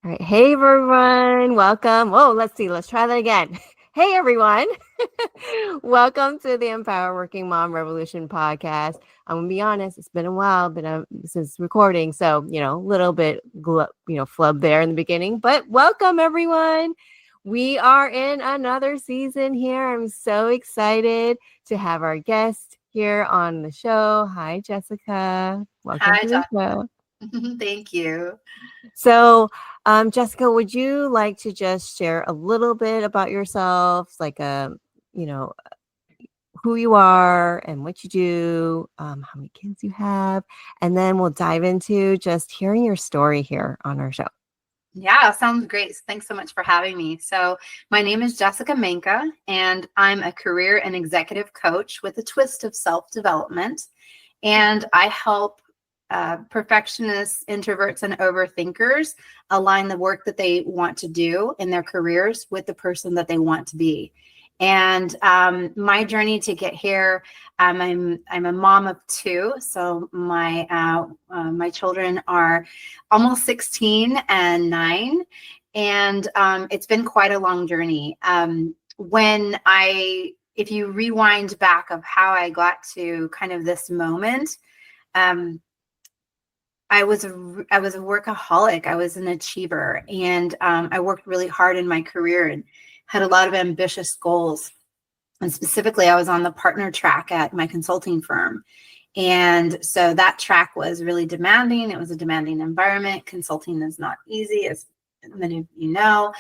All right. Hey, everyone. Welcome. Whoa, let's see. Let's try that again. Hey, everyone. Welcome to the Empower Working Mom Revolution podcast. I'm going to be honest. It's been a while since recording. So, a little bit, flub there in the beginning. But welcome, everyone. We are in another season here. I'm so excited to have our guest here on the show. Hi, Jessica. Welcome Hi, to the show. Thank you. So, Jessica, would you like to just share a little bit about yourself, like you know, who you are and what you do, how many kids you have, and then we'll dive into just hearing your story here on our show. Yeah, sounds great. Thanks so much for having me. So, my name is Jessica Manca, and I'm a career and executive coach with a twist of self-development. And I help perfectionists, introverts, and overthinkers align the work that they want to do in their careers with the person that they want to be. And my journey to get here, I'm a mom of two, so my children are almost 16 and 9, and it's been quite a long journey. If you rewind back of how I got to kind of this moment, I was a workaholic. I was an achiever, and I worked really hard in my career and had a lot of ambitious goals. And specifically, I was on the partner track at my consulting firm. And so that track was really demanding. It was a demanding environment. Consulting is not easy, as many of you know.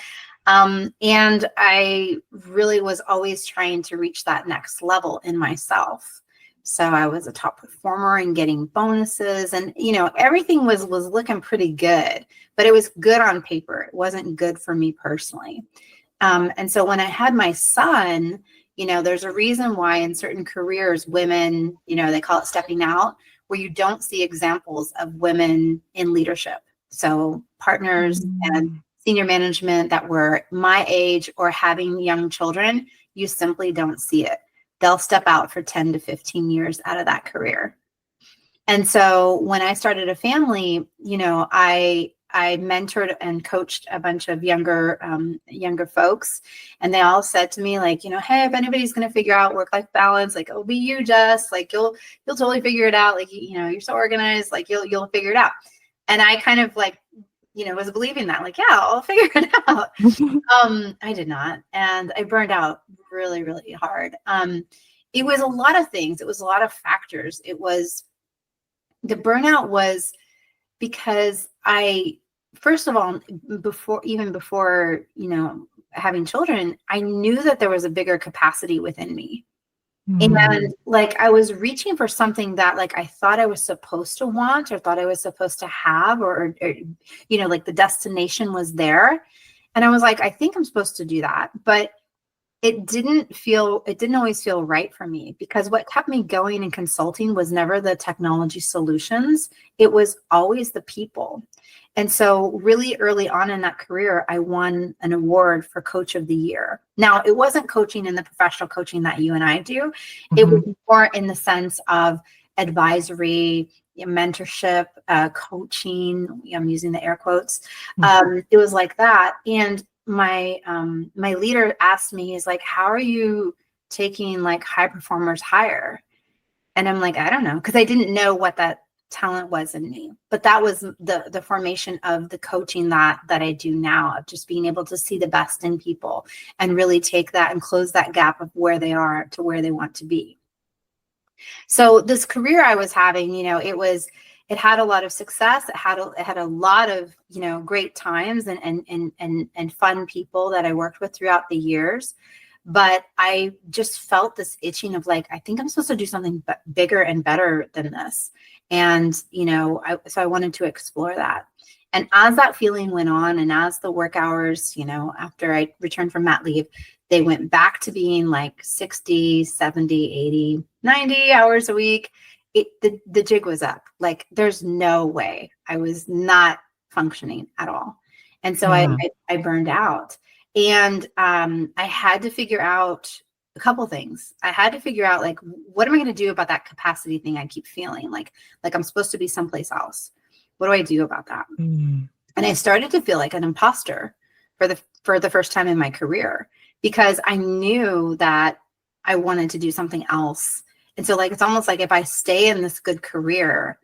And I really was always trying to reach that next level in myself. So I was a top performer and getting bonuses, and everything was looking pretty good, but it was good on paper. It wasn't good for me personally. And so when I had my son, there's a reason why in certain careers, women, they call it stepping out, where you don't see examples of women in leadership. So partners and senior management that were my age or having young children, you simply don't see it. They'll step out for 10 to 15 years out of that career. And so when I started a family, I mentored and coached a bunch of younger folks, and they all said to me, like, hey, if anybody's going to figure out work-life balance, like, it'll be you, Jess. Like, you'll totally figure it out. Like, you're so organized. Like, you'll figure it out. And I kind of was believing that, like, yeah, I'll figure it out. I did not, and I burned out really, really hard. It was a lot of things. It was a lot of factors. The burnout was because first of all, before having children, I knew that there was a bigger capacity within me. And I was reaching for something that I thought I was supposed to want or thought I was supposed to have, or the destination was there. And I was like, I think I'm supposed to do that. But it didn't always feel right for me, because what kept me going in consulting was never the technology solutions. It was always the people. And so really early on in that career, I won an award for Coach of the Year. Now, it wasn't coaching in the professional coaching that you and I do. It was more in the sense of advisory, mentorship, coaching. I'm using the air quotes. It was like that. And my leader asked me, he's like, how are you taking high performers higher? And I'm like, I don't know, because I didn't know what that talent was in me. But that was the formation of the coaching that I do now, of just being able to see the best in people and really take that and close that gap of where they are to where they want to be. So this career I was having, it had a lot of success. It had a lot of, great times and fun people that I worked with throughout the years. But I just felt this itching of I think I'm supposed to do something bigger and better than this. And, so I wanted to explore that. And as that feeling went on, and as the work hours, after I returned from mat leave, they went back to being 60, 70, 80, 90 hours a week. The jig was up. There's no way. I was not functioning at all. And so I burned out. And I had to figure out a couple things. I had to figure out what am I going to do about that capacity thing I keep feeling like I'm supposed to be someplace else. What do I do about that? And I started to feel like an imposter for the first time in my career, because I knew that I wanted to do something else. And so like, it's almost like if I stay in this good career,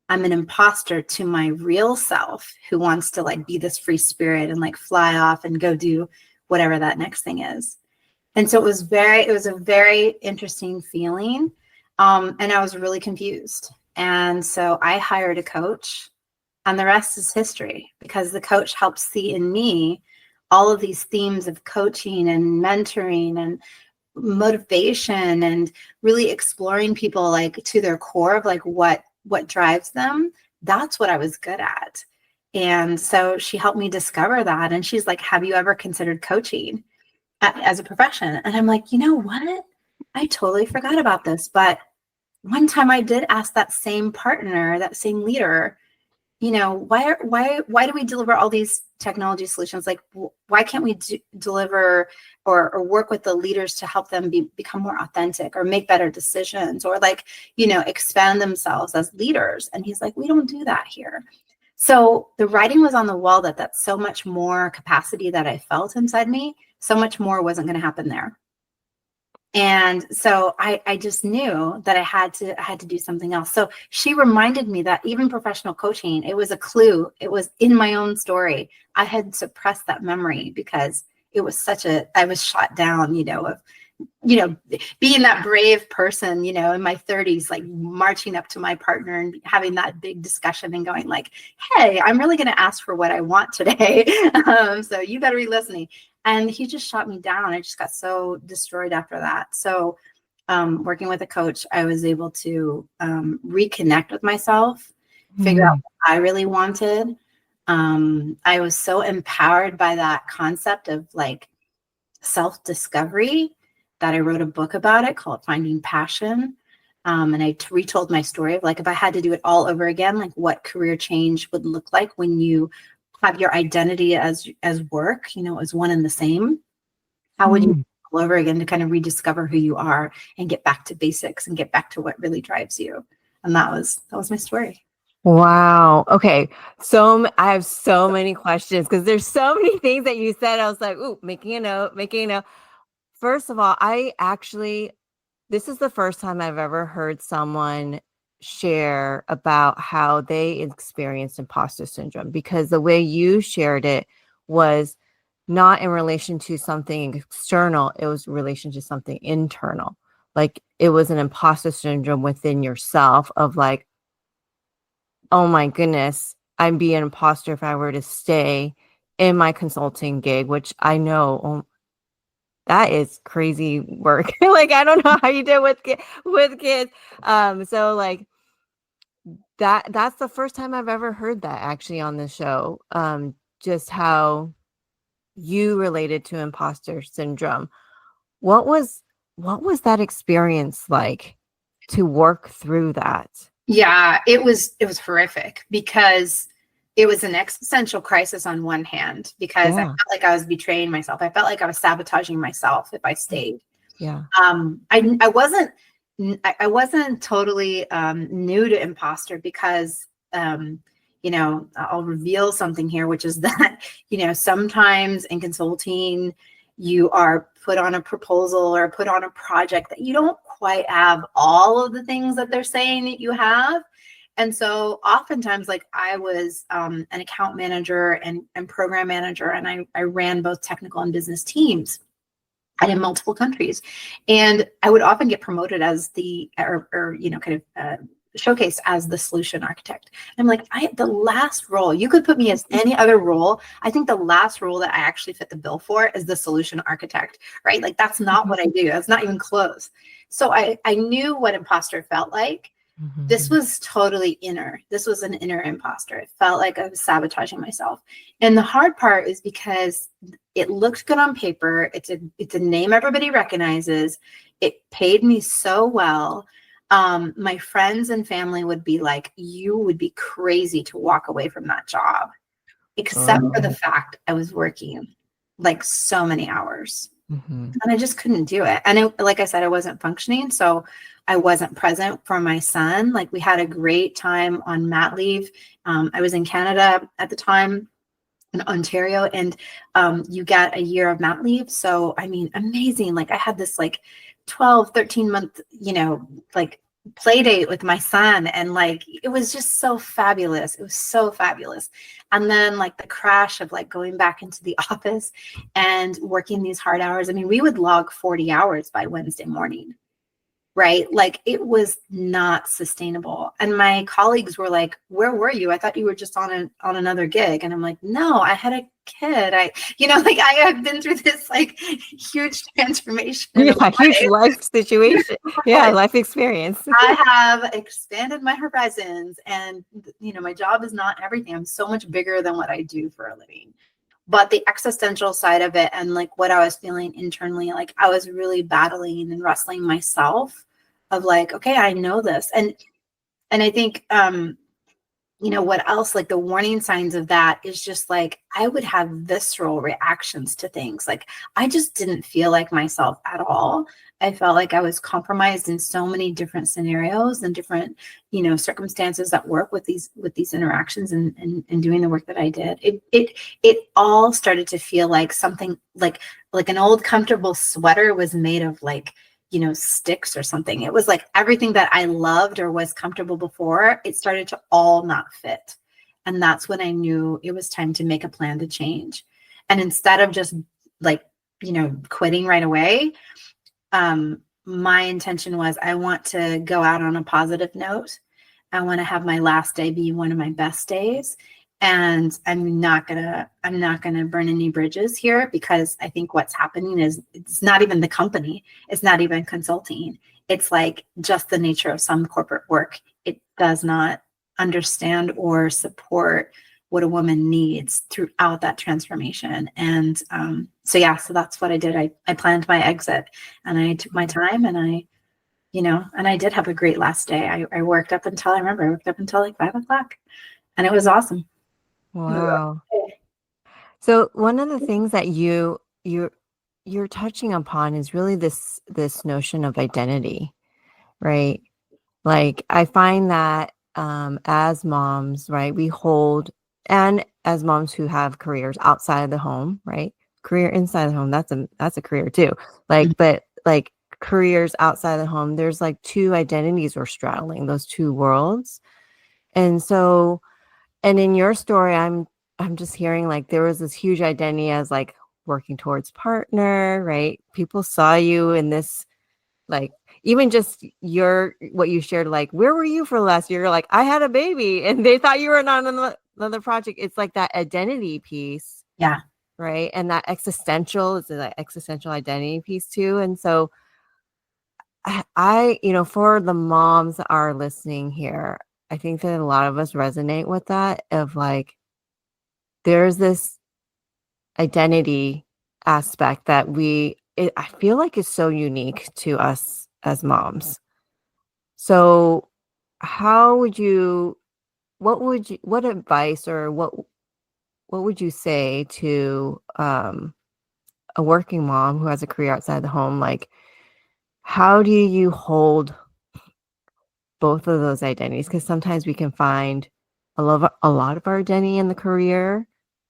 I'm an imposter to my real self who wants to like be this free spirit and like fly off and go do whatever that next thing is. And so it was a very interesting feeling. And I was really confused. And so I hired a coach, and the rest is history, because the coach helps see in me all of these themes of coaching and mentoring and motivation, and really exploring people like to their core of like what drives them. That's what I was good at. And so she helped me discover that. And she's like, have you ever considered coaching as a profession? And I'm like, you know what? I totally forgot about this. But one time I did ask that same partner, that same leader, you know, why do we deliver all these technology solutions? Like, why can't we deliver or work with the leaders to help them become more authentic or make better decisions, or like, you know, expand themselves as leaders? And he's like, we don't do that here. So the writing was on the wall that that's so much more capacity that I felt inside me, so much more wasn't going to happen there. And so I just knew that I had to do something else. So she reminded me that even professional coaching, it was a clue. It was in my own story. I had suppressed that memory because it was I was shot down, you know, of, you know, being that brave person, you know, in my 30s, like marching up to my partner and having that big discussion and going like, hey, I'm really going to ask for what I want today. So you better be listening. And he just shot me down. I just got so destroyed after that. So working with a coach, I was able to reconnect with myself, figure out what I really wanted. I was so empowered by that concept of like self-discovery that I wrote a book about it called Finding Passion. And I retold my story of like, if I had to do it all over again, like what career change would look like when you have your identity as work, you know, as one and the same. How would you all over again to kind of rediscover who you are and get back to basics and get back to what really drives you? And that was my story. Wow. Okay. So I have so many questions because there's so many things that you said. I was like, ooh, making a note. First of all, this is the first time I've ever heard someone share about how they experienced imposter syndrome, because the way you shared it was not in relation to something external. It was in relation to something internal. Like it was an imposter syndrome within yourself of like, oh my goodness, I'd be an imposter if I were to stay in my consulting gig, which I know that is crazy work. Like, I don't know how you do with kids. So like that's the first time I've ever heard that actually on the show. Just how you related to imposter syndrome. What was that experience like to work through that? Yeah, it was horrific, because it was an existential crisis on one hand, because I felt like I was betraying myself. I felt like I was sabotaging myself if I stayed. Yeah. I wasn't totally new to imposter, because you know, I'll reveal something here, which is that, you know, sometimes in consulting, you are put on a proposal or put on a project that you don't quite have all of the things that they're saying that you have. And so oftentimes, like I was an account manager and program manager, and I ran both technical and business teams in multiple countries. And I would often get promoted as or you know, kind of showcased as the solution architect. And I'm like, the last role, you could put me as any other role. I think the last role that I actually fit the bill for is the solution architect, right? Like that's not what I do. That's not even close. So I knew what imposter felt like. This was totally inner. This was an inner imposter. It felt like I was sabotaging myself. And the hard part is because it looked good on paper. It's a name everybody recognizes. It paid me so well. My friends and family would be like, you would be crazy to walk away from that job, except for the fact I was working like so many hours. And I just couldn't do it. And like I said, I wasn't functioning. So I wasn't present for my son. Like we had a great time on mat leave. I was in Canada at the time. in Ontario, and you get a year of mat leave. So, I mean, amazing. Like I had this like 12, 13 month, like play date with my son. And like, it was just so fabulous. It was so fabulous. And then like the crash of like going back into the office and working these hard hours. I mean, we would log 40 hours by Wednesday morning. Right? Like it was not sustainable. And my colleagues were like, where were you? I thought you were just on another gig. And I'm like, no, I had a kid. Like I have been through this like huge transformation. Yeah, huge life situation. Yeah, life experience. I have expanded my horizons, and my job is not everything. I'm so much bigger than what I do for a living. But the existential side of it and like what I was feeling internally, like I was really battling and wrestling myself of like, okay, I know this. And I think, what else, like the warning signs of that is just like, I would have visceral reactions to things. Like I just didn't feel like myself at all. I felt like I was compromised in so many different scenarios and different, circumstances that work with these interactions and doing the work that I did. It all started to feel like something like an old comfortable sweater was made of like, sticks or something. It was like everything that I loved or was comfortable before, it started to all not fit. And that's when I knew it was time to make a plan to change. And instead of just like, quitting right away, my intention was I want to go out on a positive note. I want to have my last day be one of my best days. And I'm not gonna burn any bridges here, because I think what's happening is it's not even the company. It's not even consulting. It's like just the nature of some corporate work. It does not understand or support what a woman needs throughout that transformation. And so that's what I did. I planned my exit, and I took my time, and I did have a great last day. I worked up until like 5:00, and it was awesome. Wow. So one of the things that you're touching upon is really this notion of identity, right? Like I find that as moms, right, we hold, and as moms who have careers outside of the home, right? Career inside the home, that's a career too. Like, but like careers outside the home, there's like two identities we're straddling, those two worlds. And so, and in your story, I'm just hearing like there was this huge identity as like working towards partner, right? People saw you in this, like even just what you shared, like where were you for last year? You're like, I had a baby, and they thought you were on another project. It's like that identity piece. Yeah. Right. And that existential identity piece too. And so I for the moms that are listening here, I think that a lot of us resonate with that, of like, there's this identity aspect that I feel like is so unique to us as moms. So what advice or what would you say to a working mom who has a career outside the home? Like, how do you hold both of those identities? Because sometimes we can find a lot of our identity in the career,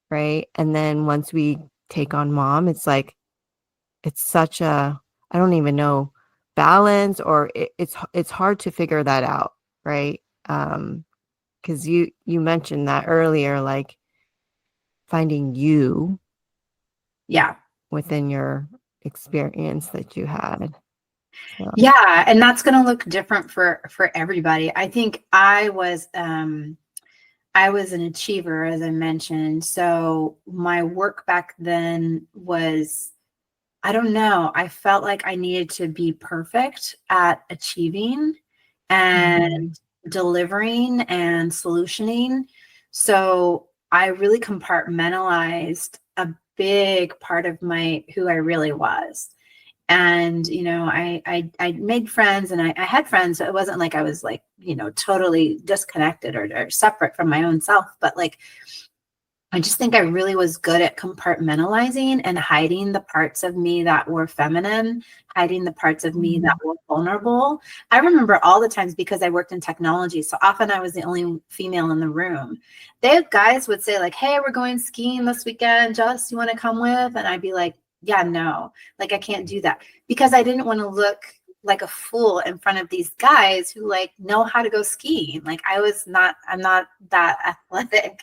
right? And then once we take on mom, it's like, it's such a, I don't even know, balance, or it's hard to figure that out, right? Because you mentioned that earlier, like finding you within your experience that you had. So. Yeah, and that's going to look different for everybody. I think I was an achiever, as I mentioned. So my work back then was, I don't know, I felt like I needed to be perfect at achieving and delivering and solutioning. So I really compartmentalized a big part of who I really was. And, I made friends, and I had friends. So it wasn't like I was like, totally disconnected or separate from my own self, but like, I just think I really was good at compartmentalizing and hiding the parts of me that were feminine, hiding the parts of me that were vulnerable. I remember all the times, because I worked in technology, so often I was the only female in the room. Guys would say like, hey, we're going skiing this weekend. Jess, you want to come with? And I'd be like, yeah, no, like I can't do that, because I didn't want to look like a fool in front of these guys who like know how to go skiing. Like I'm not that athletic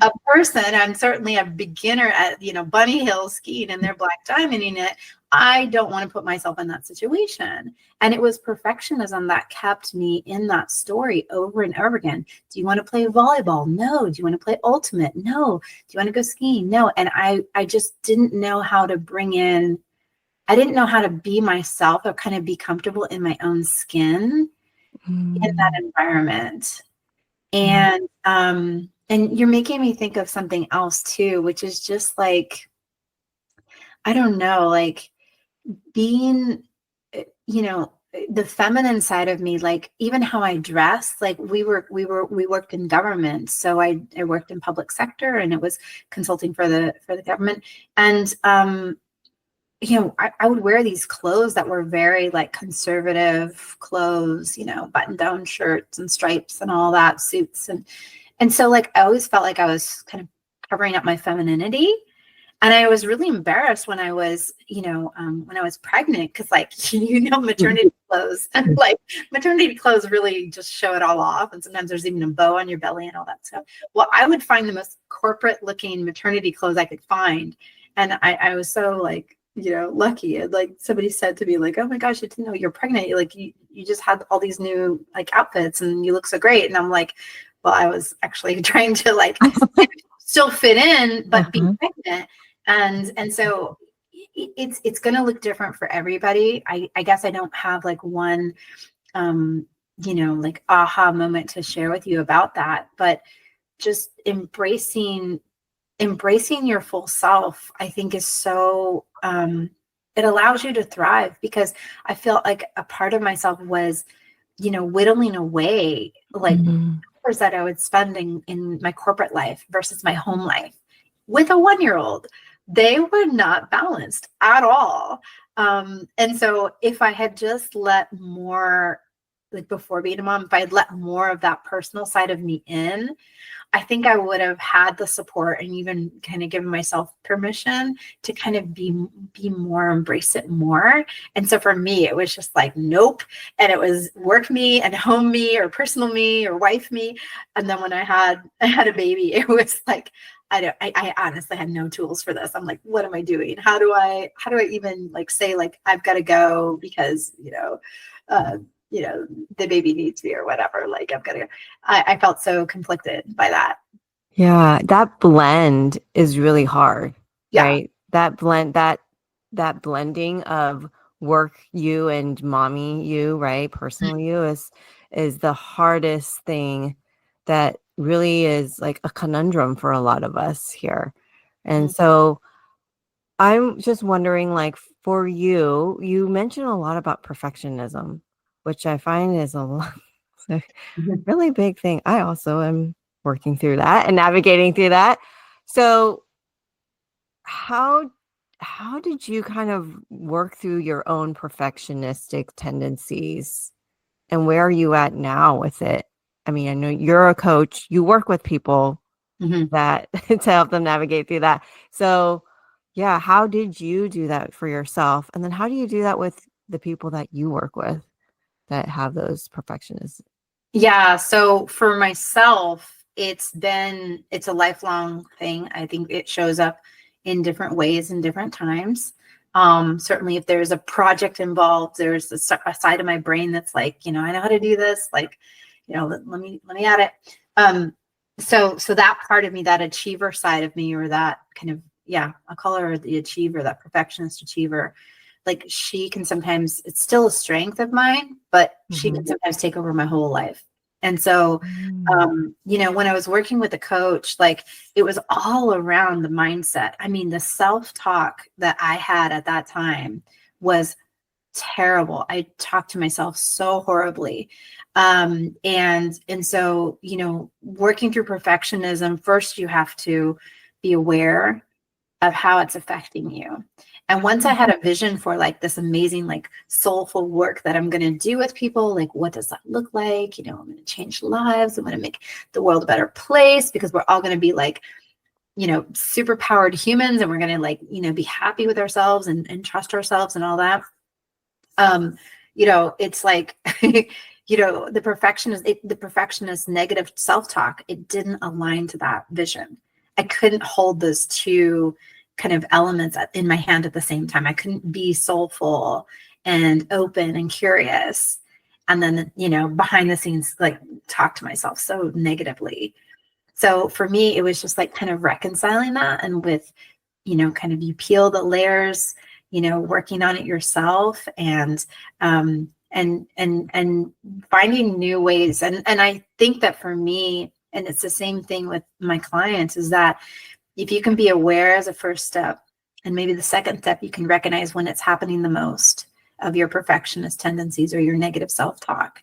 a person. I'm certainly a beginner at, bunny hill skiing, and they're black diamonding it. I don't want to put myself in that situation. And it was perfectionism that kept me in that story over and over again. Do you want to play volleyball? No. Do you want to play ultimate? No. Do you want to go skiing? No. And I just didn't know how to I didn't know how to be myself or kind of be comfortable in my own skin in that environment. And you're making me think of something else too, which is just like, I don't know, like being, the feminine side of me, like even how I dress, like we worked in government. So I worked in public sector, and it was consulting for the government. And, I would wear these clothes that were very like conservative clothes, button down shirts and stripes and all that, suits. And so like, I always felt like I was kind of covering up my femininity. And I was really embarrassed when I was, when I was pregnant, because like, maternity clothes, and like maternity clothes really just show it all off. And sometimes there's even a bow on your belly and all that stuff. Well, I would find the most corporate looking maternity clothes I could find. And I was so like, lucky. And like somebody said to me like, oh my gosh, I didn't know you're pregnant. Like you just had all these new like outfits and you look so great. And I'm like, well, I was actually trying to like still fit in, but be pregnant. And so it's going to look different for everybody. I guess I don't have like one, like aha moment to share with you about that, but just embracing your full self, I think is so, it allows you to thrive, because I feel like a part of myself was, whittling away like hours that I would spend in my corporate life versus my home life with a 1-year-old. They were not balanced at all. And so if I had just let more, like before being a mom, if I had let more of that personal side of me in, I think I would have had the support and even kind of given myself permission to kind of be more, embrace it more. And so for me, it was just like, nope. And it was work me and home me or personal me or wife me. And then when I had a baby, it was like, I honestly had no tools for this. I'm like, what am I doing? How do I even like say like, I've got to go because, the baby needs me or whatever. Like I've got to go. I felt so conflicted by that. Yeah, that blend is really hard, right? That blending of work you and mommy you, right? Personal you is the hardest thing, that really is like a conundrum for a lot of us here. And so I'm just wondering, like for you, you mentioned a lot about perfectionism, which I find is a really big thing. I also am working through that and navigating through that. So how did you kind of work through your own perfectionistic tendencies, and where are you at now with it? I mean, I know you're a coach, you work with people that to help them navigate through that. So yeah, how did you do that for yourself? And then how do you do that with the people that you work with that have those perfectionists? Yeah. So for myself, it's a lifelong thing. I think it shows up in different ways in different times. Certainly if there's a project involved, there's a side of my brain that's like, I know how to do this. Like, let me add it. So that part of me, that achiever side of me, or that kind of, I'll call her the achiever, that perfectionist achiever. Like she can sometimes, it's still a strength of mine, but she can sometimes take over my whole life. And so, when I was working with a coach, like it was all around the mindset. I mean, the self-talk that I had at that time was terrible. I talked to myself so horribly. And so, working through perfectionism, first you have to be aware of how it's affecting you. And once I had a vision for like this amazing, like soulful work that I'm going to do with people, like what does that look like? I'm going to change lives. I'm going to make the world a better place because we're all going to be like, super powered humans, and we're going to like, be happy with ourselves and trust ourselves and all that. It's like, the perfectionist negative self-talk, it didn't align to that vision. I couldn't hold those two kind of elements in my hand at the same time. I couldn't be soulful and open and curious. And then, behind the scenes, like talk to myself so negatively. So for me, it was just like kind of reconciling that. And with, kind of you peel the layers, working on it yourself and finding new ways. And I think that for me, and it's the same thing with my clients, is that if you can be aware as a first step, and maybe the second step, you can recognize when it's happening the most of your perfectionist tendencies or your negative self-talk,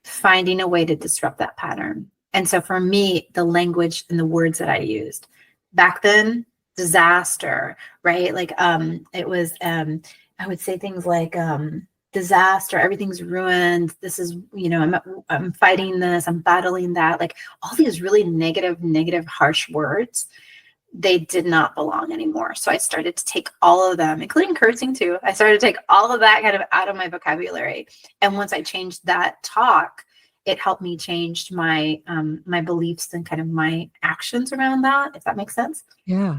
finding a way to disrupt that pattern. And so for me, the language and the words that I used back then, disaster, right? Like, it was, I would say things like, disaster, everything's ruined. This is, I'm fighting this, I'm battling that, like all these really negative, harsh words. They did not belong anymore. So I started to take all of them, including cursing too. I started to take all of that kind of out of my vocabulary. And once I changed that talk, it helped me change my my beliefs and kind of my actions around that, if that makes sense. Yeah.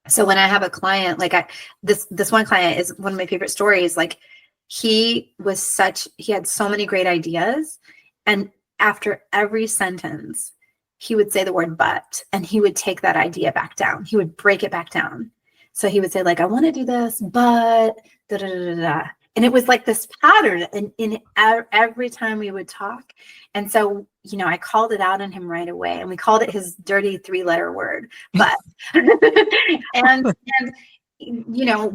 So when I have a client, like this one client is one of my favorite stories. Like he had so many great ideas. And after every sentence, he would say the word but, and he would take that idea back down. He would break it back down. So he would say like, I want to do this, but da, da, da, da, da. And it was like this pattern in every time we would talk. And so, I called it out on him right away, and we called it his dirty 3-letter word, but, and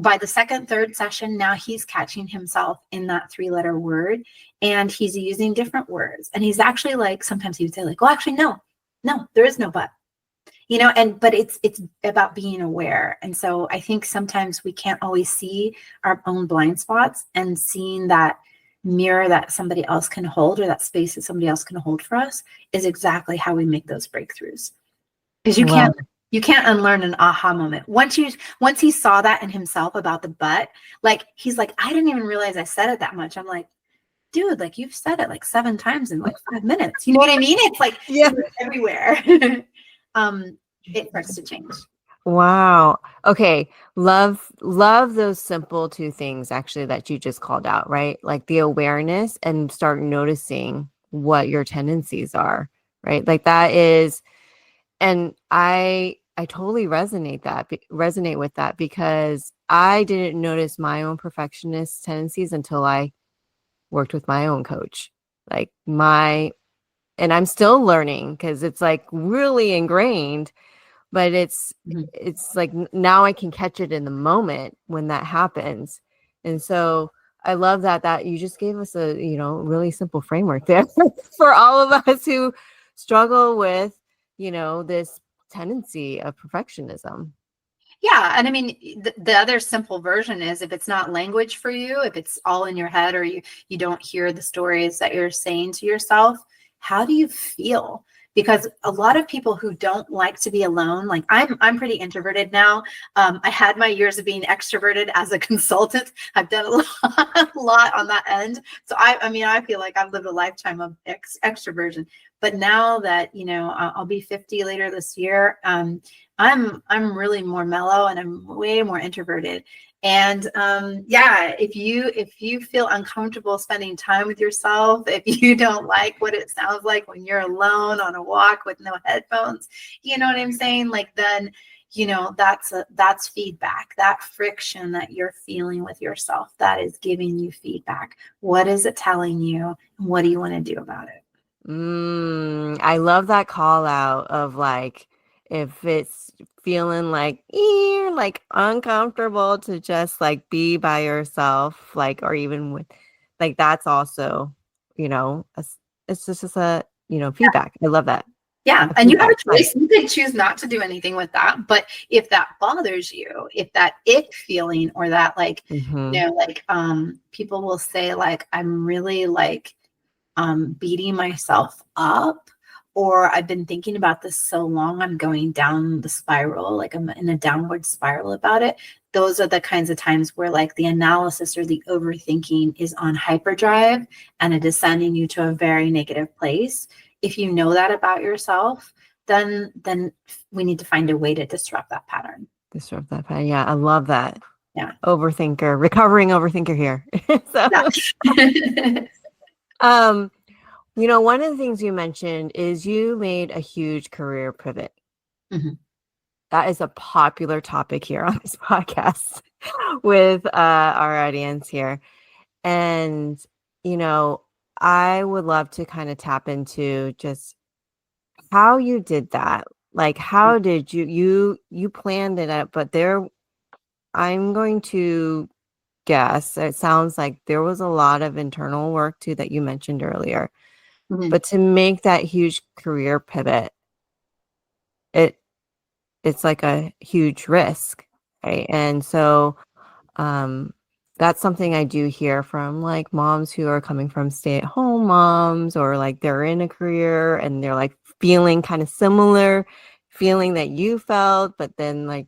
by the second, third session, now he's catching himself in that 3-letter word, and he's using different words. And he's actually like, sometimes he would say like, well, actually, no, there is no but, but it's about being aware. And so I think sometimes we can't always see our own blind spots, and seeing that mirror that somebody else can hold, or that space that somebody else can hold for us, is exactly how we make those breakthroughs. Because you can't unlearn an aha moment. Once he saw that in himself about the but, like he's like, I didn't even realize I said it that much. I'm like, dude, like you've said it like 7 times in like 5 minutes. You know what I mean? It's like everywhere. It starts to change. Wow. Okay. Love those simple 2 things actually that you just called out, right? Like the awareness, and start noticing what your tendencies are, right? Like that is, and I totally resonate with that, because I didn't notice my own perfectionist tendencies until I worked with my own coach. And I'm still learning, because it's like really ingrained, but it's like now I can catch it in the moment when that happens. And so I love that you just gave us a, really simple framework there for all of us who struggle with, this tendency of perfectionism. Yeah. And I mean, the other simple version is, if it's not language for you, if it's all in your head, or you don't hear the stories that you're saying to yourself, how do you feel? Because a lot of people who don't like to be alone, like I'm pretty introverted now. I had my years of being extroverted as a consultant. I've done a lot on that end. So I feel like I've lived a lifetime of extroversion. But now that, I'll be 50 later this year, I'm really more mellow, and I'm way more introverted. And if you feel uncomfortable spending time with yourself, if you don't like what it sounds like when you're alone on a walk with no headphones, you know what I'm saying? Like, then, that's feedback. That friction that you're feeling with yourself, that is giving you feedback. What is it telling you? What do you want to do about it? I love that call out of like, if it's feeling like uncomfortable to just like be by yourself, like, or even with like, that's also, it's just a, feedback. I love that. Yeah. A And you have feedback. a choice. You could choose not to do anything with that. But if that bothers you, if that ick feeling or that like, Mm-hmm. people will say like, I'm really like beating myself up, or I've been thinking about this so long, I'm going down the spiral, like I'm in a downward spiral about it. Those are the kinds of times where like the analysis or the overthinking is on hyperdrive and it is sending you to a very negative place. If you know that about yourself, then we need to find a way to disrupt that pattern. Disrupt that pattern. Yeah, I love that. Yeah. Overthinker, recovering overthinker here. So, Yeah. um, one of the things you mentioned is you made a huge career pivot. Mhm. That is a popular topic here on this podcast with our audience here. And, I would love to kind of tap into just how you did that. Like, how did you planned it out, but I'm going to guess it sounds like there was a lot of internal work too that you mentioned earlier. Mhm. But to make that huge career pivot, it it's like a huge risk, right? And so um that's something I do hear from like moms who are coming from stay-at-home moms, or like they're in a career and they're like feeling kind of similar feeling that you felt, but then like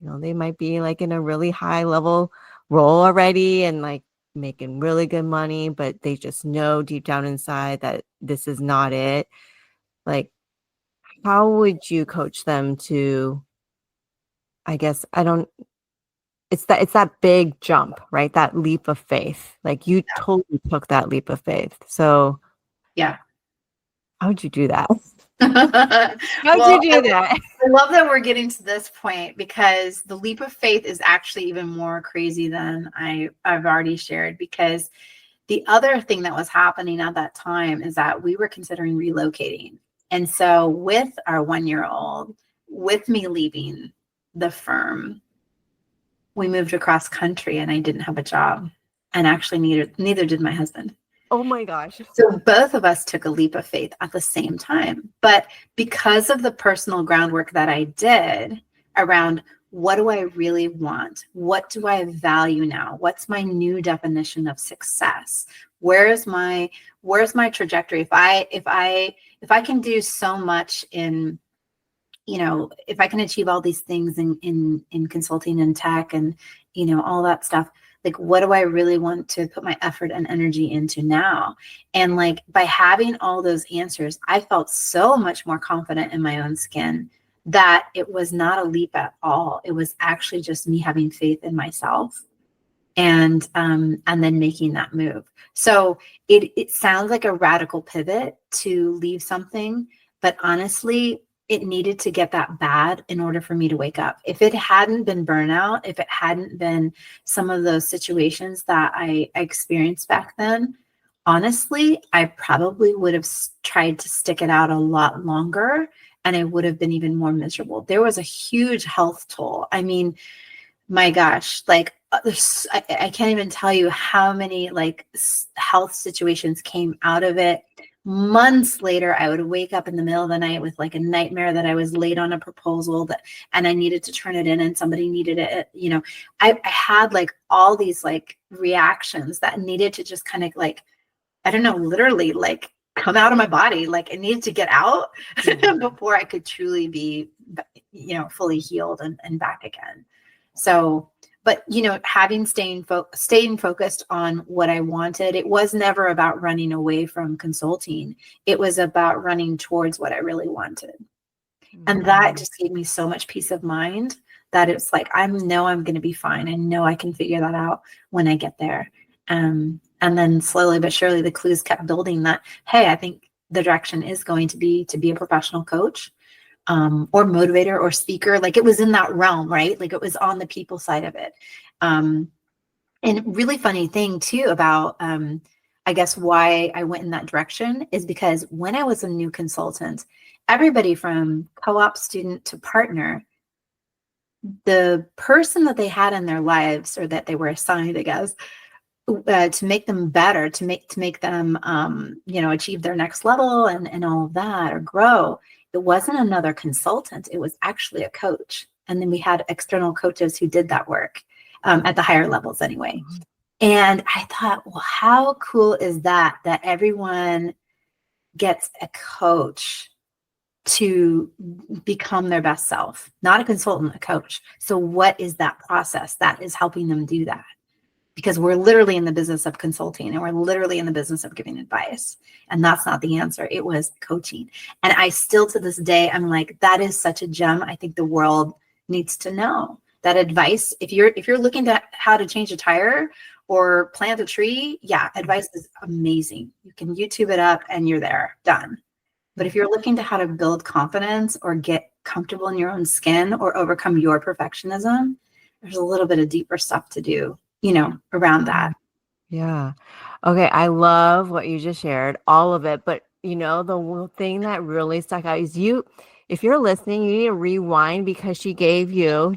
they might be like in a really high level role already and like making really good money, but they just know deep down inside that this is not it. Like, how would you coach them to, I guess, I don't, it's that big jump, right? That leap of faith. Like you totally took that leap of faith. So Yeah. how would you do that? How'd you Well, do that? I love that we're getting to this point because the leap of faith is actually even more crazy than I've already shared, because the other thing that was happening at that time is that we were considering relocating. And so with our 1-year-old, with me leaving the firm, we moved across country and I didn't have a job. And actually neither did my husband. Oh my gosh. So both of us took a leap of faith at the same time. But because of the personal groundwork that I did around what do I really want? What do I value now? What's my new definition of success? Where's my trajectory? If I can do so much in, if I can achieve all these things in consulting and tech and, all that stuff, like, what do I really want to put my effort and energy into now? And like, by having all those answers, I felt so much more confident in my own skin that it was not a leap at all. It was actually just me having faith in myself and then making that move. So it sounds like a radical pivot to leave something, but honestly, it needed to get that bad in order for me to wake up. If it hadn't been burnout, if it hadn't been some of those situations that I experienced back then, honestly, I probably would have tried to stick it out a lot longer and I would have been even more miserable. There was a huge health toll. I mean, my gosh, like I can't even tell you how many like health situations came out of it. Months later, I would wake up in the middle of the night with like a nightmare that I was late on a proposal and I needed to turn it in and somebody needed it. I had like all these like reactions that needed to just kind of like, I don't know, literally like come out of my body. Like it needed to get out before I could truly be, fully healed and back again. So, but having staying focused on what I wanted, it was never about running away from consulting. It was about running towards what I really wanted. And that just gave me so much peace of mind that it's like, I know I'm going to be fine. I know I can figure that out when I get there. And then slowly but surely the clues kept building that, hey, I think the direction is going to be a professional coach. Or motivator or speaker. Like it was in that realm, right? Like it was on the people side of it. And really funny thing too about, I guess why I went in that direction is because when I was a new consultant everybody from co-op student to partner, the person that they had in their lives, or that they were assigned, I guess, to make them better, to make them, achieve their next level and all of that, or grow. It wasn't another consultant. It was actually a coach. And then we had external coaches who did that work at the higher levels anyway. And I thought, well, how cool is that everyone gets a coach to become their best self, not a consultant, a coach. So what is that process that is helping them do that? Because we're literally in the business of consulting, and we're literally in the business of giving advice. And that's not the answer. It was coaching. And I still, to this day, I'm like, that is such a gem. I think the world needs to know that advice. If you're looking at how to change a tire or plant a tree, yeah, advice is amazing. You can YouTube it up and you're there, done. But if you're looking to how to build confidence or get comfortable in your own skin or overcome your perfectionism, there's a little bit of deeper stuff to do, around that. Yeah. Okay. I love what you just shared, all of it. But the thing that really stuck out is if you're listening, you need to rewind, because Jessica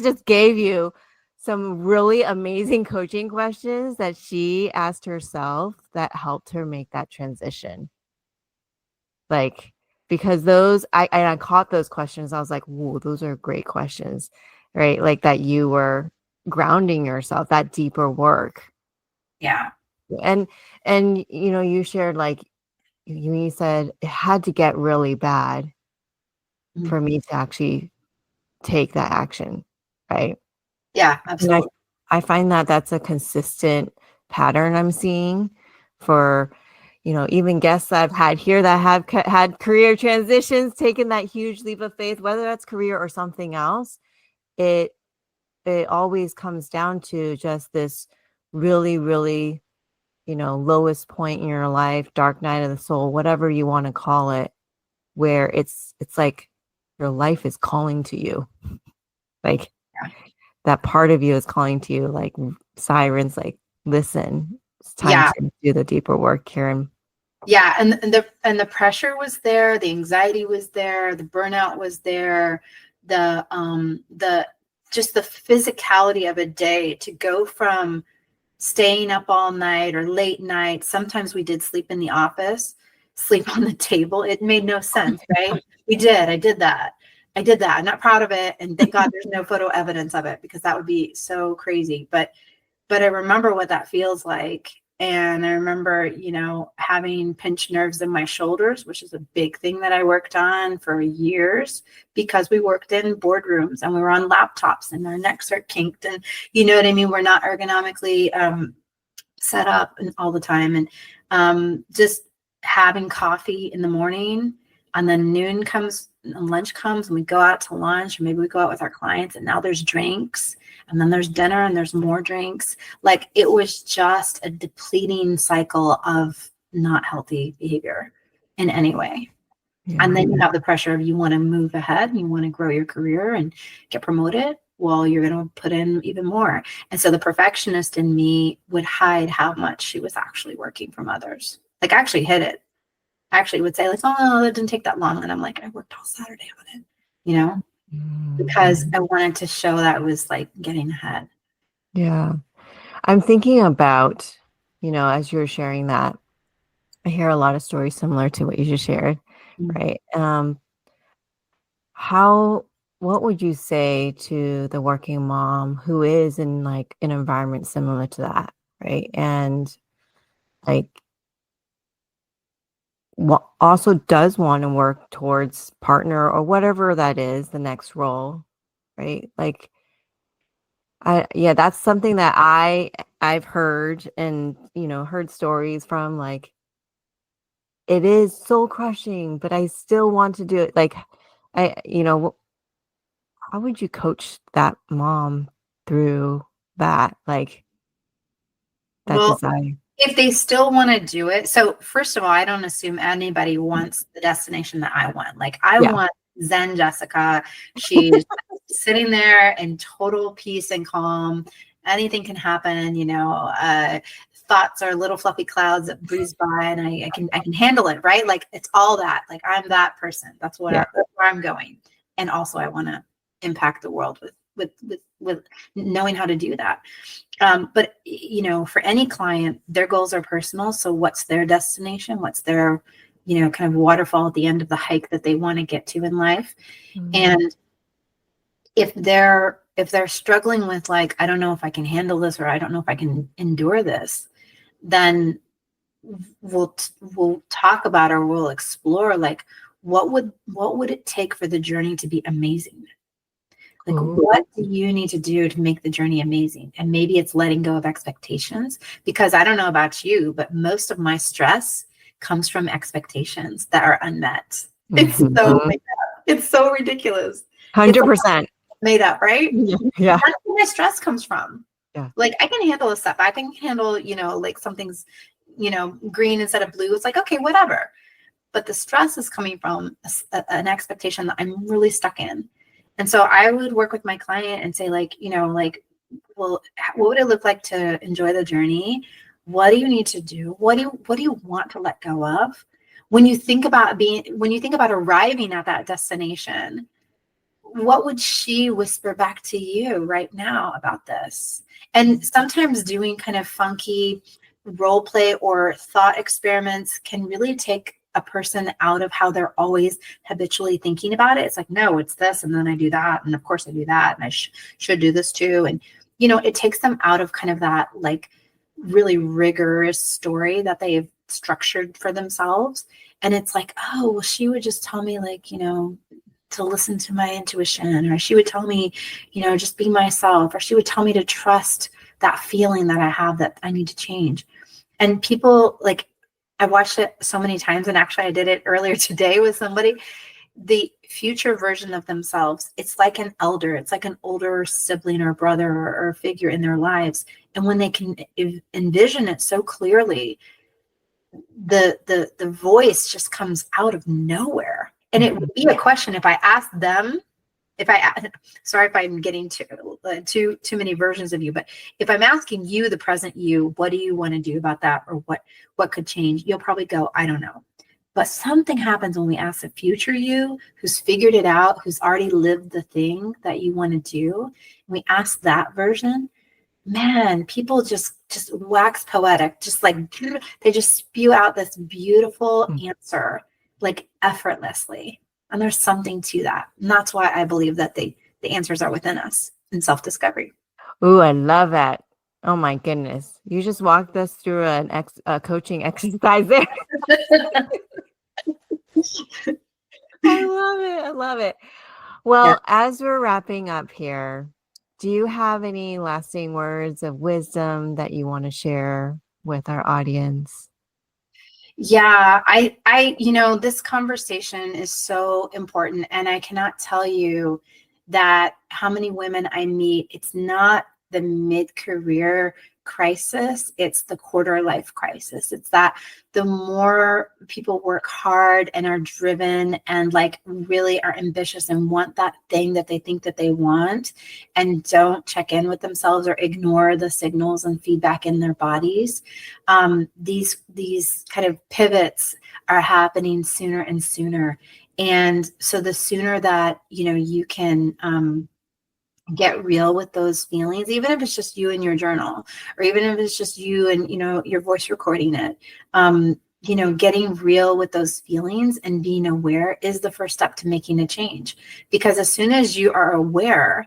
just gave you some really amazing coaching questions that she asked herself that helped her make that transition. Like, because I caught those questions. I was like, whoa, those are great questions, right? Like that you were grounding yourself, that deeper work. Yeah. And you shared, like, you said it had to get really bad for me to actually take that action, right? Yeah, absolutely. And I find that that's a consistent pattern I'm seeing for, even guests I've had here that have had career transitions, taken that huge leap of faith, whether that's career or something else. It always comes down to just this really, really, lowest point in your life, dark night of the soul, whatever you want to call it, where it's like your life is calling to you. Like, Yeah. that part of you is calling to you, like sirens, like, listen, it's time to do the deeper work, Karen. Yeah. And the pressure was there, the anxiety was there, the burnout was there, just the physicality of a day to go from staying up all night or late night. Sometimes we did sleep in the office, sleep on the table. It made no sense, right? I did that. I'm not proud of it. And thank God there's no photo evidence of it, because that would be so crazy. But I remember what that feels like. And I remember, having pinched nerves in my shoulders, which is a big thing that I worked on for years, because we worked in boardrooms and we were on laptops and our necks are kinked, and you know what I mean? We're not ergonomically set up all the time. And just having coffee in the morning, and then noon comes and lunch comes and we go out to lunch, or maybe we go out with our clients, and now there's drinks, and then there's dinner and there's more drinks. Like, it was just a depleting cycle of not healthy behavior in any way. Yeah. And then you have the pressure of, you want to move ahead, you want to grow your career and get promoted. Well, you're going to put in even more. And so the perfectionist in me would hide how much she was actually working from others. Like, I actually hid it. I actually would say, like, oh, it didn't take that long. And I'm like, I worked all Saturday on it, because I wanted to show that it was like getting ahead. Yeah. I'm thinking about, as you're sharing that, I hear a lot of stories similar to what you just shared, right? What would you say to the working mom who is in like an environment similar to that, right? And like, also does want to work towards partner or whatever that is, the next role, right? Like, that's something that I've heard, and heard stories from, like, it is soul crushing, but I still want to do it. Like, how would you coach that mom through that? Like, that desire. If they still want to do it. So first of all, I don't assume anybody wants the destination that I want. Like, I want Zen Jessica. She's sitting there in total peace and calm. Anything can happen, thoughts are little fluffy clouds that breeze by, and I can handle it, right? Like it's all that. Like I'm that person. That's what that's where I'm going. And also, I want to impact the world with knowing how to do that. But you know, for any client, their goals are personal. So what's their destination? What's their, you know, kind of waterfall at the end of the hike that they want to get to in life? Mm-hmm. And if they're struggling with like, I don't know if I can handle this, or I don't know if I can endure this, then we'll talk about, or we'll explore like, what would it take for the journey to be amazing? Like, what do you need to do to make the journey amazing? And maybe it's letting go of expectations, because I don't know about you, but most of my stress comes from expectations that are unmet. It's so made up. It's so ridiculous. 100% made up, right? Yeah. That's where my stress comes from. Yeah. Like I can handle a step. I can handle, you know, like something's, you know, green instead of blue. It's like, okay, whatever. But the stress is coming from an expectation that I'm really stuck in. And so I would work with my client and say like, you know, like, well, what would it look like to enjoy the journey? What do you need to do? What do you want to let go of? When you think about arriving at that destination, what would she whisper back to you right now about this? And sometimes doing kind of funky role play or thought experiments can really take a person out of how they're always habitually thinking about it. It's like, no, it's this, and then I do that, and of course I do that, and I should do this too. And you know, it takes them out of kind of that like really rigorous story that they've structured for themselves. And it's like, oh, well, she would just tell me like, you know, to listen to my intuition, or she would tell me, you know, just be myself, or she would tell me to trust that feeling that I have that I need to change. And people, like, I watched it so many times, and actually I did it earlier today with somebody. The future version of themselves, it's like an elder, it's like an older sibling or brother or figure in their lives. And when they can envision it so clearly, the voice just comes out of nowhere. And it would be a question if I asked them, sorry if I'm getting too many versions of you, but if I'm asking you, the present you, what do you want to do about that? Or what could change? You'll probably go, I don't know. But something happens when we ask the future you, who's figured it out, who's already lived the thing that you want to do. And we ask that version, man, people just wax poetic, just like they just spew out this beautiful answer, like effortlessly. And there's something to that. And that's why I believe that the answers are within us in self-discovery. Ooh, I love that. Oh my goodness. You just walked us through a coaching exercise there. I love it. I love it. Well, as we're wrapping up here, do you have any lasting words of wisdom that you want to share with our audience? Yeah, I, you know, this conversation is so important, and I cannot tell you that how many women I meet, it's not the mid-career crisis, it's the quarter life crisis. It's that the more people work hard and are driven and like really are ambitious and want that thing that they think that they want, and don't check in with themselves or ignore the signals and feedback in their bodies, these kind of pivots are happening sooner and sooner. And so the sooner that, you know, you can get real with those feelings, even if it's just you in your journal, or even if it's just you and, you know, your voice recording it, you know, getting real with those feelings and being aware is the first step to making a change. Because as soon as you are aware,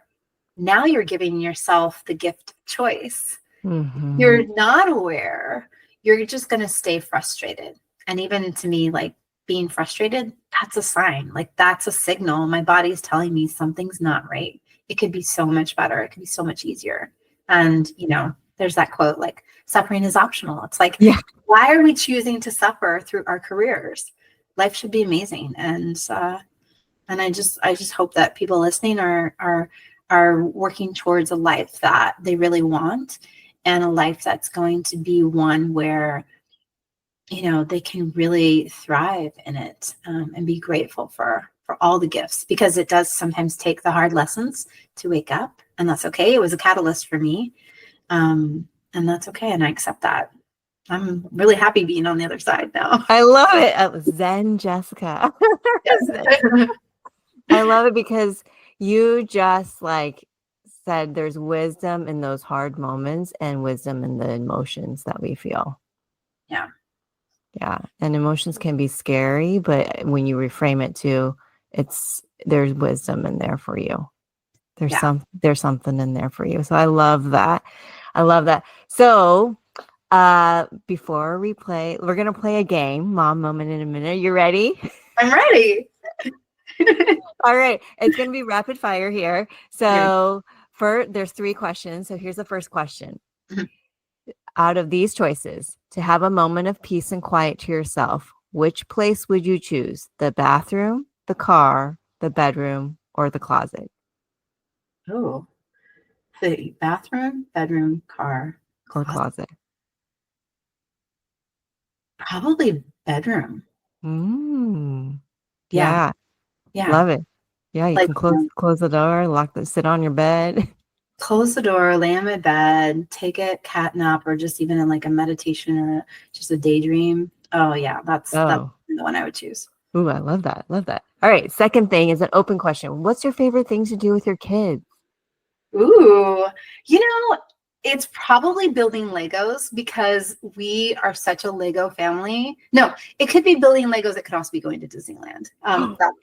now you're giving yourself the gift of choice. Mm-hmm. You're not aware, you're just going to stay frustrated. And even to me, like, being frustrated, that's a sign, like that's a signal. My body's telling me something's not right. It could be so much better. It could be so much easier. And, you know, there's that quote, like, suffering is optional. It's like, why are we choosing to suffer through our careers? Life should be amazing. And I just hope that people listening are working towards a life that they really want, and a life that's going to be one where, you know, they can really thrive in it, and be grateful for all the gifts, because it does sometimes take the hard lessons to wake up, and that's okay. It was a catalyst for me, and that's okay, and I accept that. I'm really happy being on the other side now. I love it. Zen Jessica. Yes. I love it because you just like said there's wisdom in those hard moments and wisdom in the emotions that we feel. Yeah. Yeah. And emotions can be scary, but when you reframe it to there's wisdom in there for you. There's something in there for you. So I love that. I love that. So before we play, we're gonna play a game, Mom Moment in a Minute. You ready? I'm ready. All right. It's gonna be rapid fire here. Yeah. So there's 3 questions. So here's the first question. Mhm. Out of these choices, to have a moment of peace and quiet to yourself, which place would you choose? The bathroom, the car, the bedroom, or the closet? Oh, the bathroom, bedroom, car, Or closet. closet. Probably bedroom. Yeah. Yeah. Yeah. Love it. Yeah, you Like, can close the door, sit on your bed. close the door, lay on my bed, take a cat nap, or just even in like a meditation or just a daydream. Oh yeah, that's Oh. the one I would choose. Ooh, I love that. Love that. All right. Second thing is an open question. What's your favorite thing to do with your kids? Ooh, you know, it's probably building Legos because we are such a Lego family. No, it could be building Legos. It could also be going to Disneyland.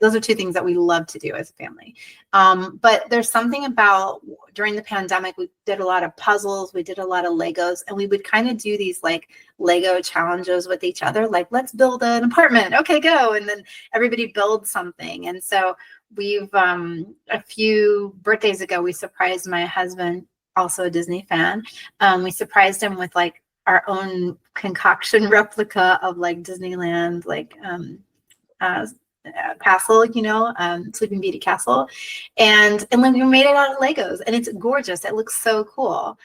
Those are 2 things that we love to do as a family. But there's something about during the pandemic, we did a lot of puzzles. We did a lot of Legos, and we would kind of do these like Lego challenges with each other. Like, let's build an apartment. Okay, go. And then everybody builds something. And so we've a few birthdays ago, we surprised my husband, also a Disney fan. We surprised him with like our own concoction replica of like Disneyland, like castle, Sleeping Beauty castle, and then we made it out of Legos, and it's gorgeous. It looks so cool.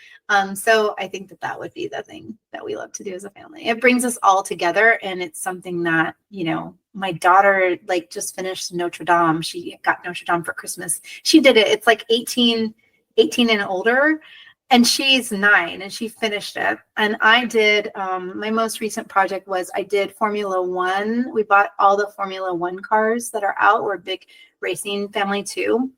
So I think that would be the thing that we love to do as a family. It brings us all together, and it's something that my daughter like just finished Notre Dame. She got Notre Dame for Christmas. She did it. It's like 18 and older. And she's 9 and she finished it. And I did, my most recent project was I did Formula One. We bought all the Formula One cars that are out. We're a big racing family too.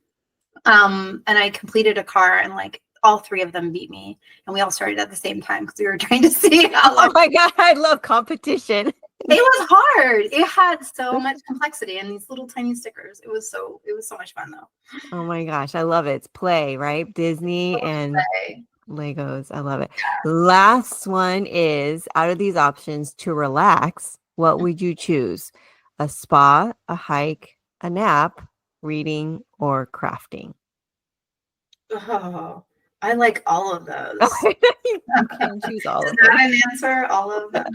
And I completed a car, and like all 3 of them beat me. And we all started at the same time because we were trying to see how long. Oh my God, I love competition. It was hard. It had so much complexity and these little tiny stickers. It was so much fun though. Oh my gosh, I love it. It's play, right? Disney and Legos. I love it. Last one is, out of these options to relax, what would you choose? A spa, a hike, a nap, reading, or crafting? Oh, I like all of those. You can choose all Is of that them. an answer? All of them.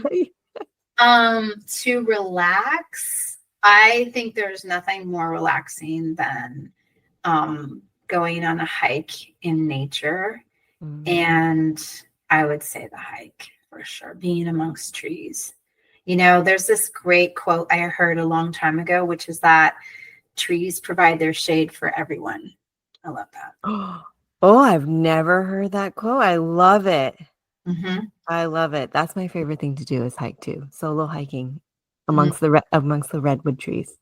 To relax, I think there's nothing more relaxing than going on a hike in nature. And I would say the hike for sure, being amongst trees. There's this great quote I heard a long time ago, which is that trees provide their shade for everyone. I love that. Oh, I've never heard that quote. I love it. Mm-hmm. I love it. That's my favorite thing to do is hike too. Solo hiking amongst the redwood trees.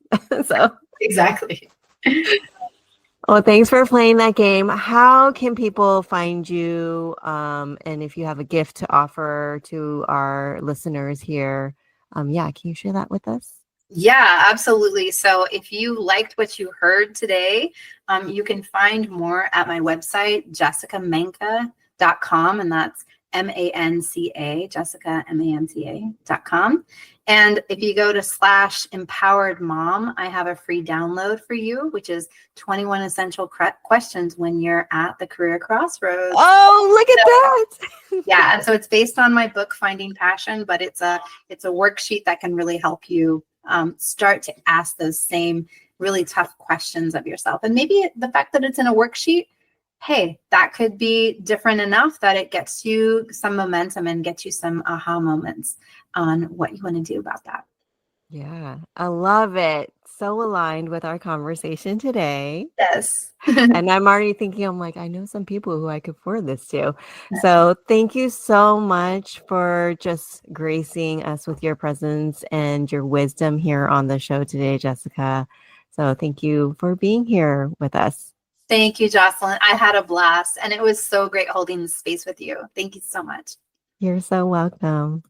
So Exactly. well, thanks for playing that game. How can people find you? And if you have a gift to offer to our listeners here, can you share that with us? Yeah, absolutely. So if you liked what you heard today, you can find more at my website, jessicamanca.com, and that's MANCA, Jessica, MANCA.com. And if you go to /empowered-mom, I have a free download for you, which is 21 essential questions when you're at the career crossroads. Oh, look at that. Yeah. And so it's based on my book, Finding Passion, but it's a worksheet that can really help you start to ask those same really tough questions of yourself. And maybe the fact that it's in a worksheet, hey, that could be different enough that it gets you some momentum and gets you some aha moments on what you want to do about that. Yeah, I love it. So aligned with our conversation today. Yes. And I'm already thinking, I'm like, I know some people who I could forward this to. So thank you so much for just gracing us with your presence and your wisdom here on the show today, Jessica. So thank you for being here with us. Thank you, Jocelyn. I had a blast, and it was so great holding the space with you. Thank you so much. You're so welcome.